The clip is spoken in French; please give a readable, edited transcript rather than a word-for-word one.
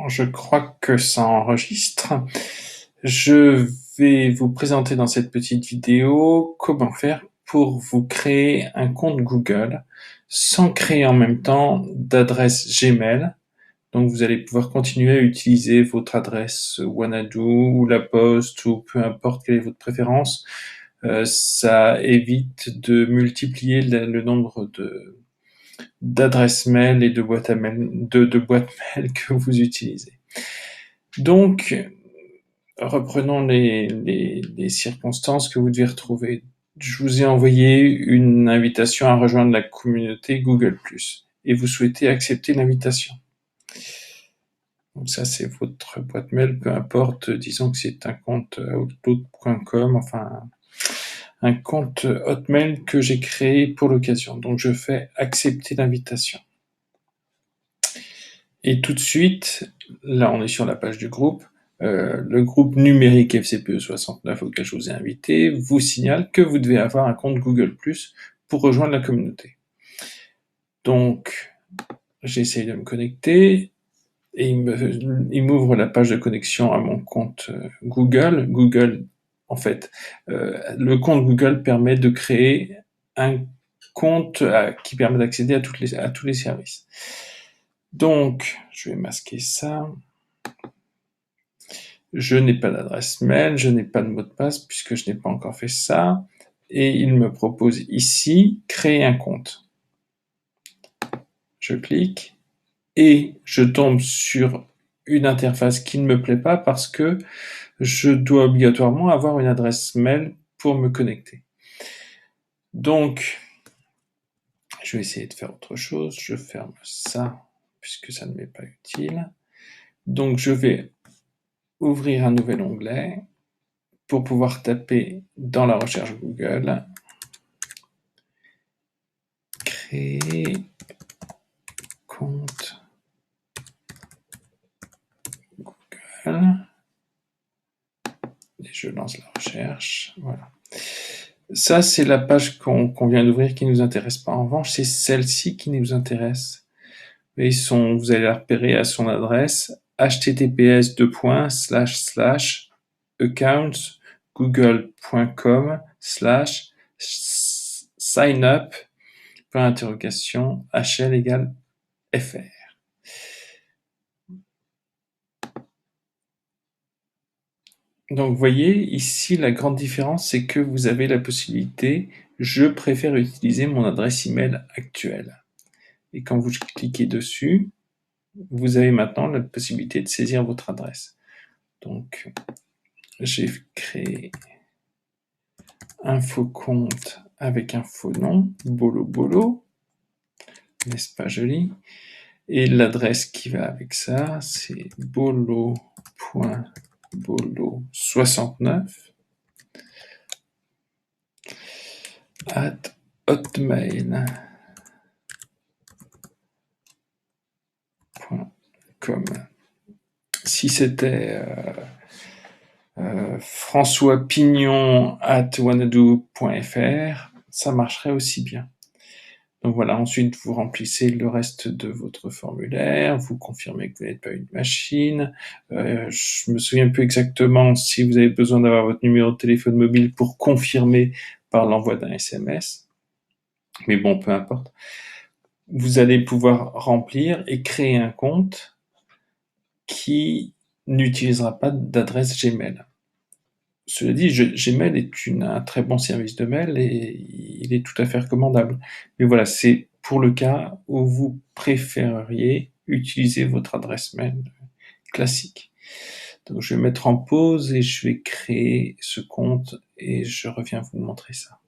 Bon, je crois que ça enregistre. Je vais vous présenter dans cette petite vidéo comment faire pour vous créer un compte Google sans créer en même temps d'adresse Gmail. Donc vous allez pouvoir continuer à utiliser votre adresse Wanadoo ou La Poste ou peu importe quelle est votre préférence. Ça évite de multiplier le nombre d'adresses mail et de boîtes mail que vous utilisez. Donc, reprenons les circonstances que vous devez retrouver. Je vous ai envoyé une invitation à rejoindre la communauté Google+, et vous souhaitez accepter l'invitation. Donc ça, c'est votre boîte mail, peu importe, disons que c'est un compte outlook.com, enfin un compte Hotmail que j'ai créé pour l'occasion. Donc je fais accepter l'invitation. Et tout de suite, là on est sur la page du groupe, le groupe numérique FCPE 69 auquel je vous ai invité vous signale que vous devez avoir un compte Google+, pour rejoindre la communauté. Donc, j'essaye de me connecter, et il m'ouvre la page de connexion à mon compte Google. Google, en fait, le compte Google permet de créer un compte qui permet d'accéder à tous les services. Donc, je vais masquer ça. Je n'ai pas d'adresse mail, je n'ai pas de mot de passe puisque je n'ai pas encore fait ça. Et il me propose ici, créer un compte. Je clique et je tombe sur une interface qui ne me plaît pas parce que je dois obligatoirement avoir une adresse mail pour me connecter. Donc, je vais essayer de faire autre chose. Je ferme ça puisque ça ne m'est pas utile. Donc, je vais ouvrir un nouvel onglet pour pouvoir taper dans la recherche Google créer compte Google et je lance la recherche. Voilà. Ça, c'est la page qu'on vient d'ouvrir qui ne nous intéresse pas. En revanche, c'est celle-ci qui nous intéresse. Et vous allez la repérer à son adresse https://accounts.google.com/signup.HL égale FR. Donc, vous voyez, ici, la grande différence, c'est que vous avez la possibilité, je préfère utiliser mon adresse email actuelle. Et quand vous cliquez dessus, vous avez maintenant la possibilité de saisir votre adresse. Donc, j'ai créé un faux compte avec un faux nom, Bolo Bolo, n'est-ce pas joli? Et l'adresse qui va avec ça, c'est bolo.bolo69 @hotmail.com. Si c'était François Pignon @wanadoo.fr, ça marcherait aussi bien. Donc voilà, ensuite vous remplissez le reste de votre formulaire, vous confirmez que vous n'êtes pas une machine. Je me souviens plus exactement si vous avez besoin d'avoir votre numéro de téléphone mobile pour confirmer par l'envoi d'un SMS. Mais bon, peu importe. Vous allez pouvoir remplir et créer un compte qui n'utilisera pas d'adresse Gmail. Cela dit, Gmail est un très bon service de mail et il est tout à fait recommandable. Mais voilà, c'est pour le cas où vous préféreriez utiliser votre adresse mail classique. Donc je vais mettre en pause et je vais créer ce compte et je reviens vous montrer ça.